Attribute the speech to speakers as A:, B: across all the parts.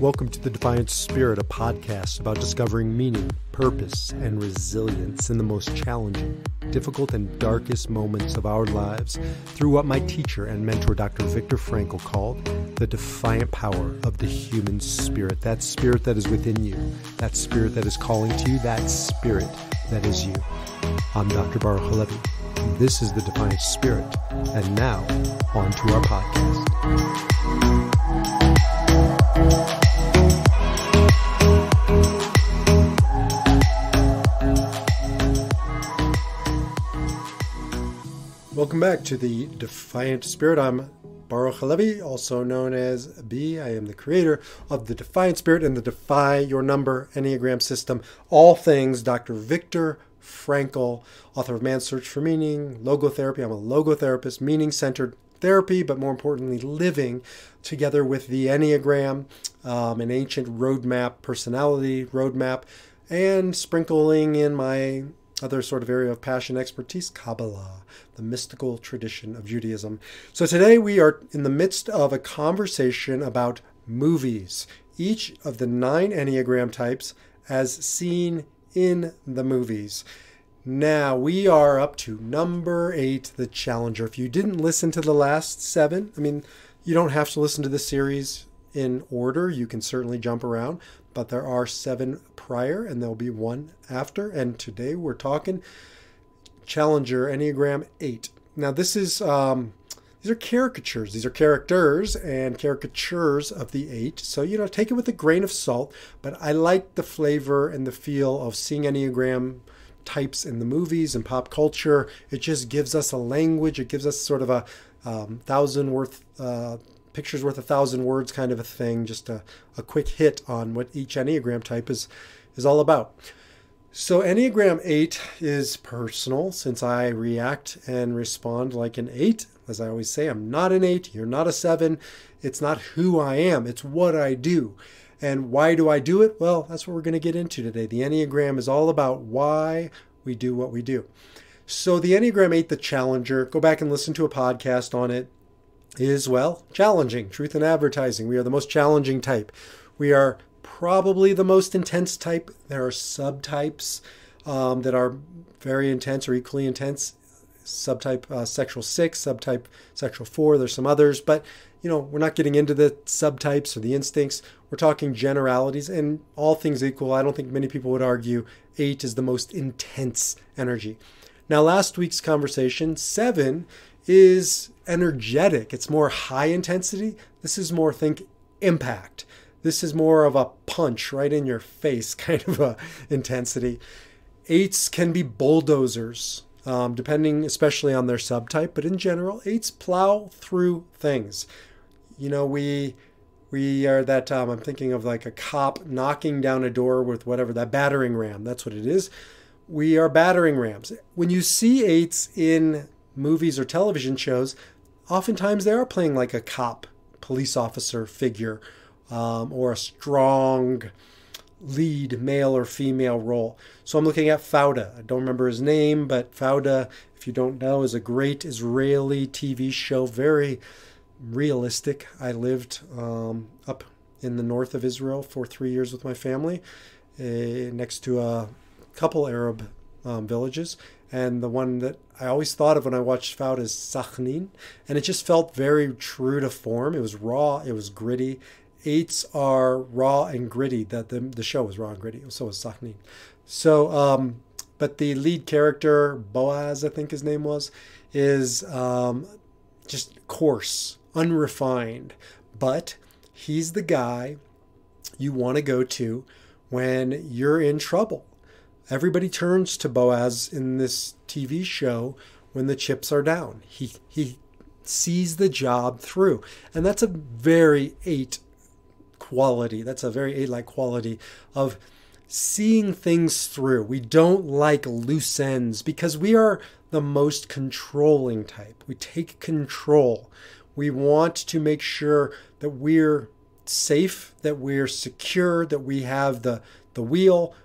A: Welcome to The Defiant Spirit, a podcast about discovering meaning, purpose, and resilience in the most challenging, difficult, and darkest moments of our lives through what my teacher and mentor, Dr. Viktor Frankl, called the defiant power of the human spirit. That spirit that is within you, that spirit that is calling to you, that spirit that is you. I'm Dr. Baruch Halevi. This is The Defiant Spirit. And now, on to our podcast. Welcome back to the Defiant Spirit. I'm Baruch Halevi, also known as B. I am the creator of the Defiant Spirit and the Defy Your Number Enneagram system. All things Dr. Viktor Frankl, author of Man's Search for Meaning, logotherapy. I'm a logotherapist, meaning-centered therapy, but more importantly, living together with the Enneagram, an ancient roadmap, personality roadmap, and sprinkling in my other sort of area of passion expertise, Kabbalah, the mystical tradition of Judaism. So today we are in the midst of a conversation about movies, each of the 9 Enneagram types as seen in the movies. Now we are up to number 8, the Challenger. If you didn't listen to the last 7, you don't have to listen to the series in order. You can certainly jump around, but there are 7 prior and there'll be 1 after. And today we're talking Challenger Enneagram 8. Now this is these are caricatures. These are characters and caricatures of the 8. So, take it with a grain of salt. But I like the flavor and the feel of seeing Enneagram types in the movies and pop culture. It just gives us a language. It gives us sort of a pictures worth 1,000 words kind of a thing. Just a quick hit on what each Enneagram type is all about. So Enneagram 8 is personal, since I react and respond like an 8. As I always say, I'm not an 8, you're not a 7. It's not who I am, it's what I do. And why do I do it? Well, that's what we're going to get into today. The Enneagram is all about why we do what we do. So the Enneagram 8, the Challenger, go back and listen to a podcast on it, is, well, challenging. Truth in advertising. We are the most challenging type. We are probably the most intense type. There are subtypes that are very intense or equally intense. Subtype sexual 6, subtype sexual 4. There's some others, but we're not getting into the subtypes or the instincts. We're talking generalities, and all things equal, I don't think many people would argue 8 is the most intense energy. Now, last week's conversation, 7 is energetic. It's more high intensity. This is more, think, impact. This is more of a punch right in your face kind of a intensity. 8s can be bulldozers, depending especially on their subtype, but in general, 8s plow through things. We are that, I'm thinking of like a cop knocking down a door with whatever, that battering ram, that's what it is. We are battering rams. When you see 8s in movies or television shows, oftentimes they are playing like a cop, police officer figure, or a strong lead male or female role. So I'm looking at Fauda. I don't remember his name, but Fauda, if you don't know, is a great Israeli TV show, very realistic. I lived up in the north of Israel for 3 years with my family, next to a couple Arab villages. And the one that I always thought of when I watched Fauda is Sakhnin. And it just felt very true to form. It was raw. It was gritty. 8s are raw and gritty. The show was raw and gritty. So was Sakhnin. So, but the lead character, Boaz, I think his name was, is just coarse, unrefined. But he's the guy you want to go to when you're in trouble. Everybody turns to Boaz in this TV show when the chips are down. He sees the job through. And that's a very 8 quality. That's a very 8-like quality of seeing things through. We don't like loose ends because we are the most controlling type. We take control. We want to make sure that we're safe, that we're secure, that we have the wheel,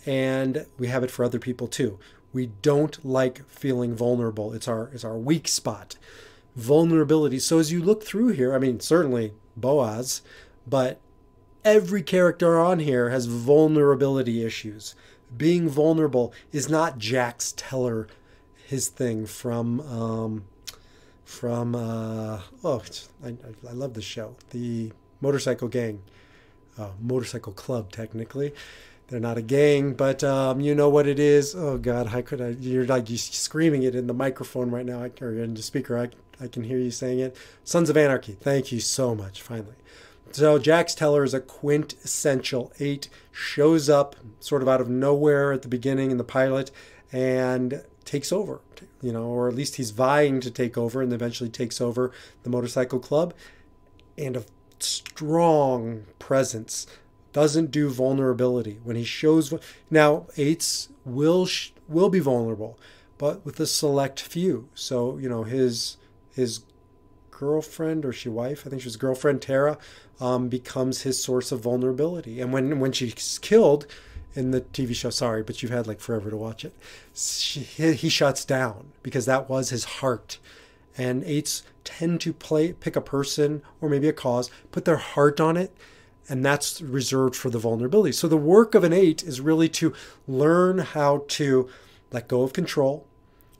A: and we have it for other people too. We don't like feeling vulnerable. It's our weak spot. Vulnerability. So as you look through here, certainly Boaz, but Every character on here has vulnerability issues. Being vulnerable is not Jax Teller, his thing from I love this show, the Motorcycle Gang, Motorcycle Club technically. They're not a gang, but you know what it is. Oh God, how could I? You're like you screaming it in the microphone right now, or in the speaker. I can hear you saying it. Sons of Anarchy. Thank you so much. Finally. So Jax Teller is a quintessential 8, shows up sort of out of nowhere at the beginning in the pilot and takes over, or at least he's vying to take over and eventually takes over the motorcycle club, and a strong presence. Doesn't do vulnerability. When he shows, now 8s will be vulnerable, but with a select few. So, his girlfriend, or wife, I think she was girlfriend, Tara, becomes his source of vulnerability. And when she's killed in the TV show, sorry, but you've had like forever to watch it, he shuts down because that was his heart. And 8s tend to pick a person or maybe a cause, put their heart on it, and that's reserved for the vulnerability. So the work of an 8 is really to learn how to let go of control,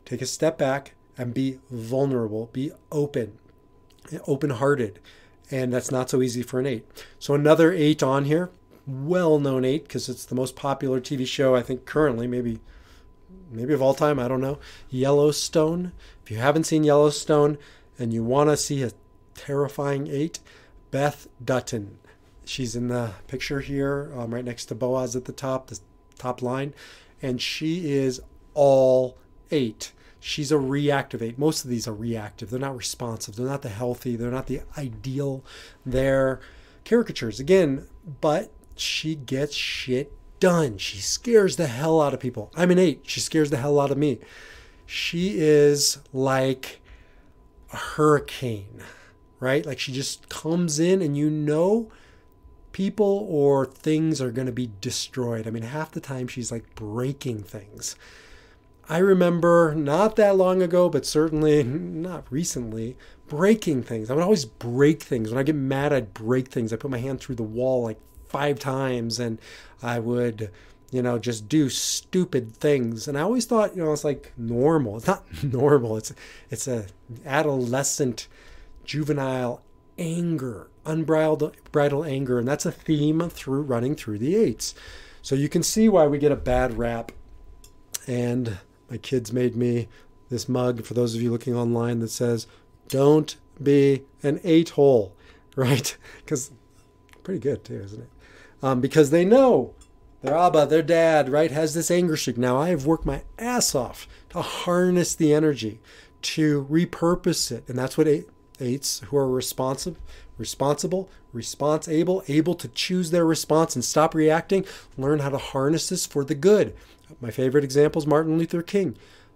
A: take a step back, and be vulnerable, be open-hearted. And that's not so easy for an 8. So another 8 on here, well-known 8, because it's the most popular TV show, I think, currently, maybe of all time, I don't know, Yellowstone. If you haven't seen Yellowstone and you want to see a terrifying 8, Beth Dutton. She's in the picture here, right next to Boaz at the top line. And she is all 8. She's a reactive 8. Most of these are reactive. They're not responsive. They're not the healthy. They're not the ideal. They're caricatures, again, but she gets shit done. She scares the hell out of people. I'm an 8. She scares the hell out of me. She is like a hurricane, right? Like she just comes in and people or things are going to be destroyed. I mean, half the time she's like breaking things. I remember not that long ago, but certainly not recently, breaking things. I would always break things. When I get mad, I'd break things. I put my hand through the wall like 5 times and I would, just do stupid things. And I always thought, it's like normal. It's not normal. It's a adolescent, juvenile anger, unbridled anger. And that's a theme running through the 8s. So you can see why we get a bad rap. And my kids made me this mug, for those of you looking online, that says, don't be an 8-hole, right? Because pretty good too, isn't it? Because they know their Abba, their dad, right, has this anger streak. Now I have worked my ass off to harness the energy, to repurpose it. And that's what 8s who are responsible, able to choose their response and stop reacting, learn how to harness this for the good. My favorite example is Martin Luther King,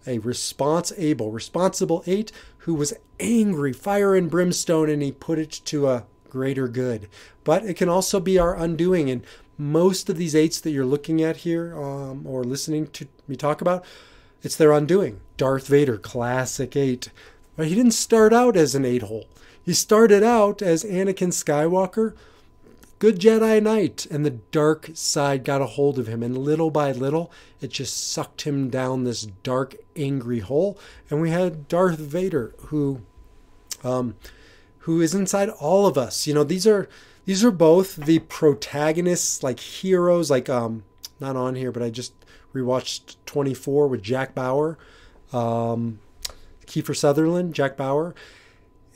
A: a responsible 8 who was angry, fire and brimstone, and he put it to a greater good. But it can also be our undoing. And most of these 8s that you're looking at here or listening to me talk about, it's their undoing. Darth Vader, classic 8. But he didn't start out as an 8-hole. He started out as Anakin Skywalker, good Jedi Knight, and the dark side got a hold of him, and little by little it just sucked him down this dark, angry hole. And we had Darth Vader, who is inside all of us. These are both the protagonists, like heroes, like not on here, but I just rewatched 24 with Jack Bauer, Kiefer Sutherland, Jack Bauer.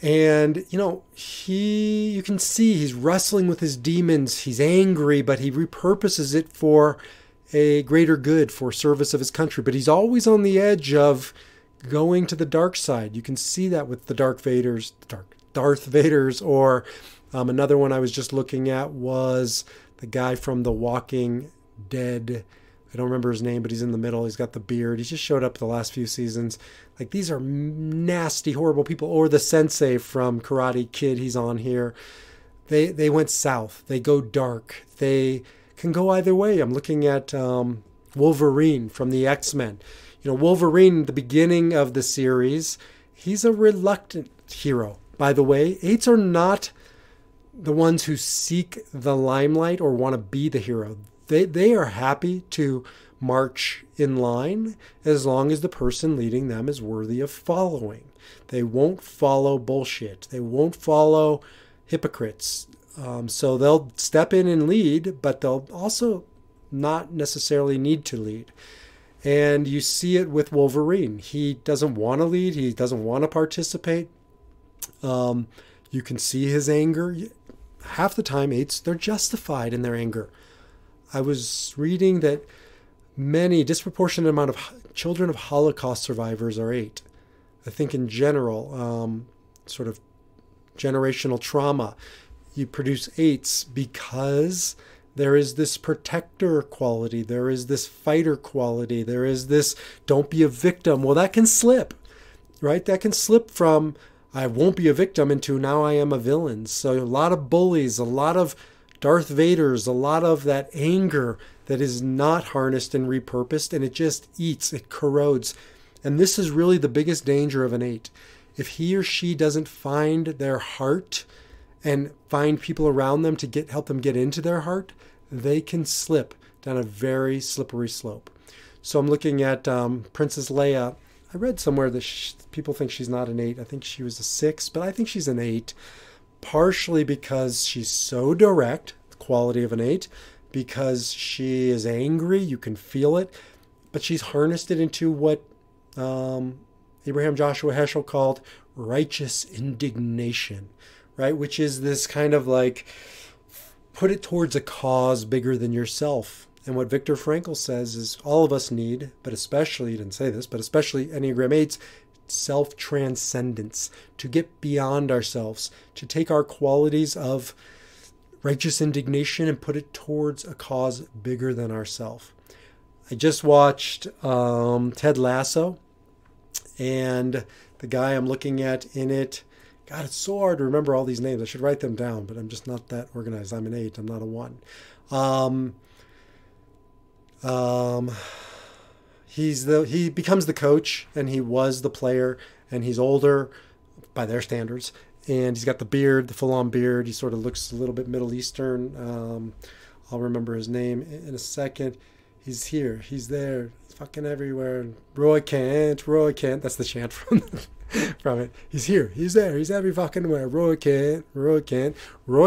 A: And, you can see he's wrestling with his demons. He's angry, but he repurposes it for a greater good, for service of his country. But he's always on the edge of going to the dark side. You can see that with the Darth Vaders, or another one I was just looking at was the guy from The Walking Dead. I don't remember his name, but he's in the middle. He's got the beard. He's just showed up the last few seasons. Like, these are nasty, horrible people. Or the sensei from Karate Kid, he's on here. They went south. They go dark. They can go either way. I'm looking at Wolverine from the X-Men. Wolverine, the beginning of the series, he's a reluctant hero. By the way, 8s are not the ones who seek the limelight or want to be the hero. They are happy to march in line as long as the person leading them is worthy of following. They won't follow bullshit. They won't follow hypocrites. So they'll step in and lead, but they'll also not necessarily need to lead. And you see it with Wolverine. He doesn't want to lead. He doesn't want to participate. You can see his anger. Half the time, they're justified in their anger. I was reading that many, disproportionate amount of children of Holocaust survivors are 8. I think in general, sort of generational trauma, you produce 8s because there is this protector quality. There is this fighter quality. There is this don't be a victim. Well, that can slip, right? That can slip from I won't be a victim into now I am a villain. So a lot of bullies, a lot of Darth Vaders, a lot of that anger that is not harnessed and repurposed, and it just eats, it corrodes. And this is really the biggest danger of an 8. If he or she doesn't find their heart and find people around them to help them get into their heart, they can slip down a very slippery slope. So I'm looking at Princess Leia. I read somewhere that people think she's not an 8. I think she was a 6, but I think she's an 8, partially because she's so direct, the quality of an 8, because she is angry, you can feel it, but she's harnessed it into what Abraham Joshua Heschel called righteous indignation, right? Which is this kind of like, put it towards a cause bigger than yourself. And what Viktor Frankl says is all of us need, but especially, he didn't say this, but especially Enneagram 8s, self-transcendence, to get beyond ourselves, to take our qualities of righteous indignation and put it towards a cause bigger than ourselves. I just watched Ted Lasso, and the guy I'm looking at in it, God, it's so hard to remember all these names. I should write them down, but I'm just not that organized. I'm an 8. I'm not a 1. He becomes the coach, and he was the player, and he's older by their standards, and he's got the beard, the full-on beard. He sort of looks a little bit Middle Eastern. I'll remember his name in a second. He's here. He's there. He's fucking everywhere. Roy Kent. That's the chant from it. He's here. He's there. He's every fucking where. Roy Kent. Roy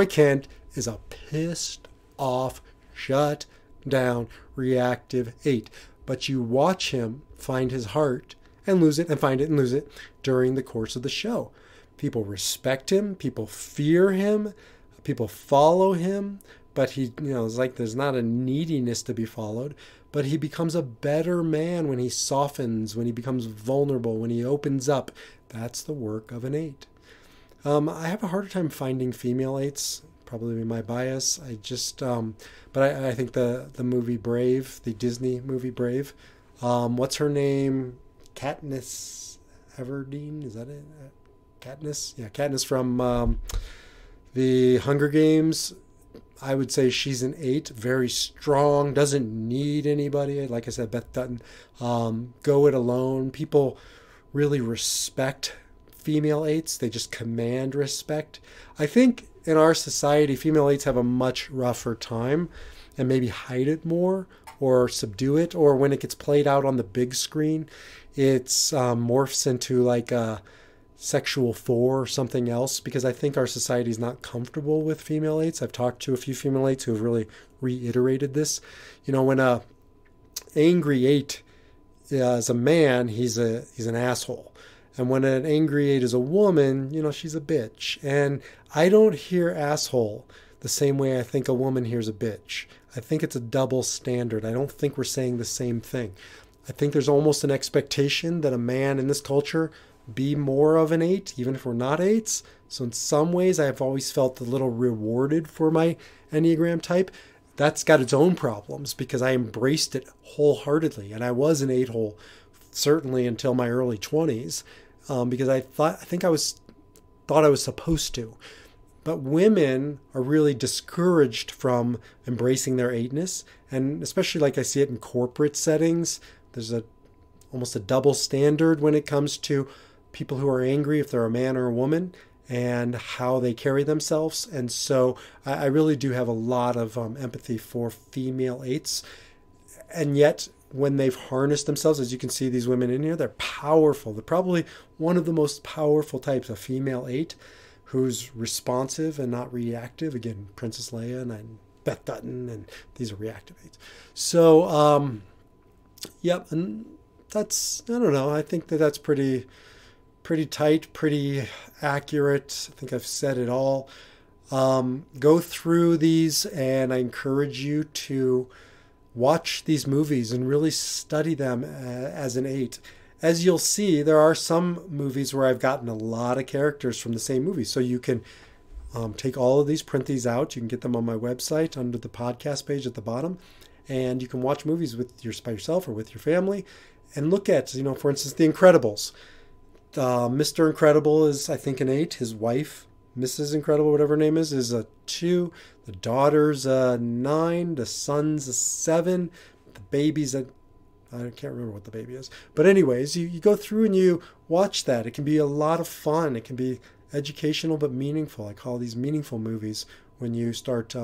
A: Kent is a pissed off, shut down, reactive 8. But you watch him find his heart and lose it, and find it and lose it during the course of the show. People respect him. People fear him. People follow him. But it's like there's not a neediness to be followed. But he becomes a better man when he softens, when he becomes vulnerable, when he opens up. That's the work of an 8. I have a harder time finding female 8s, probably my bias. But I think the movie Brave, the Disney movie Brave, what's her name? Katniss Everdeen, is that it? Katniss? Yeah, Katniss from the Hunger Games. I would say she's an 8, very strong, doesn't need anybody. Like I said, Beth Dutton, go it alone. People really respect female 8s. They just command respect. I think in our society, female 8s have a much rougher time and maybe hide it more or subdue it. Or when it gets played out on the big screen, it's morphs into like a sexual 4 or something else, because I think our society is not comfortable with female 8s. I've talked to a few female 8s who have really reiterated this. When a angry 8 is a man, he's an asshole. And when an angry 8 is a woman, she's a bitch. And I don't hear asshole the same way I think a woman hears a bitch. I think it's a double standard. I don't think we're saying the same thing. I think there's almost an expectation that a man in this culture be more of an 8, even if we're not 8s. So in some ways, I've always felt a little rewarded for my Enneagram type. That's got its own problems because I embraced it wholeheartedly. And I was an 8-hole, certainly until my early 20s, because I thought I was supposed to. But women are really discouraged from embracing their 8ness. And especially like I see it in corporate settings, there's almost a double standard when it comes to people who are angry, if they're a man or a woman. and how they carry themselves. And so I really do have a lot of empathy for female 8s. And yet, when they've harnessed themselves, as you can see, these women in here, they're powerful. They're probably one of the most powerful types of female 8 who's responsive and not reactive. Again, Princess Leia and Beth Dutton, and these are reactive 8s. So, yep, and that's, I don't know, I think that's pretty tight, pretty accurate. I think I've said it all. Go through these, and I encourage you to watch these movies and really study them as an 8. As you'll see, there are some movies where I've gotten a lot of characters from the same movie. So you can take all of these, print these out. You can get them on my website under the podcast page at the bottom. And you can watch movies by yourself or with your family and look at, for instance, The Incredibles. Mr. Incredible is, I think, an 8. His wife, Mrs. Incredible, whatever her name is a 2. The daughter's a 9. The son's a 7. The baby's I can't remember what the baby is. But anyways, you go through and you watch that. It can be a lot of fun. It can be educational but meaningful. I call these meaningful movies when you start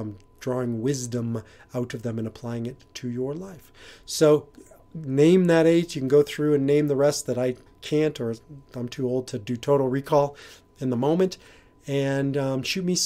A: drawing wisdom out of them and applying it to your life. So name that 8. You can go through and name the rest that I can't, or I'm too old to do total recall in the moment. And shoot me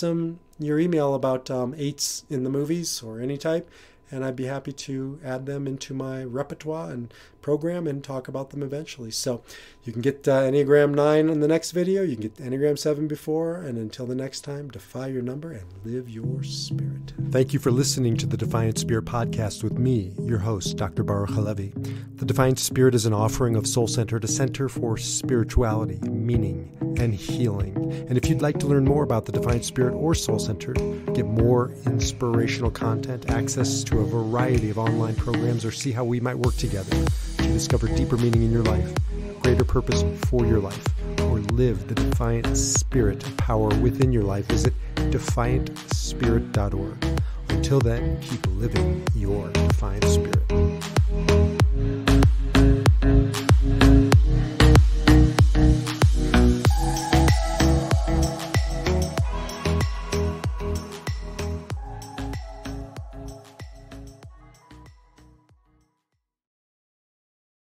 A: your email about 8s in the movies or any type, and I'd be happy to add them into my repertoire and program and talk about them eventually. So you can get Enneagram 9 in the next video. You can get Enneagram 7 before. And until the next time, defy your number and live your spirit. Thank you for listening to the Defiant Spirit podcast with me, your host, Dr. Baruch Halevi. The Defiant Spirit is an offering of Soul Center, a center for spirituality, meaning, and healing. And if you'd like to learn more about the Defiant Spirit or Soul Center, get more inspirational content, access to a variety of online programs, or see how we might work together to discover deeper meaning in your life, greater purpose for your life, or live the defiant spirit power within your life, visit defiantspirit.org. Until then, keep living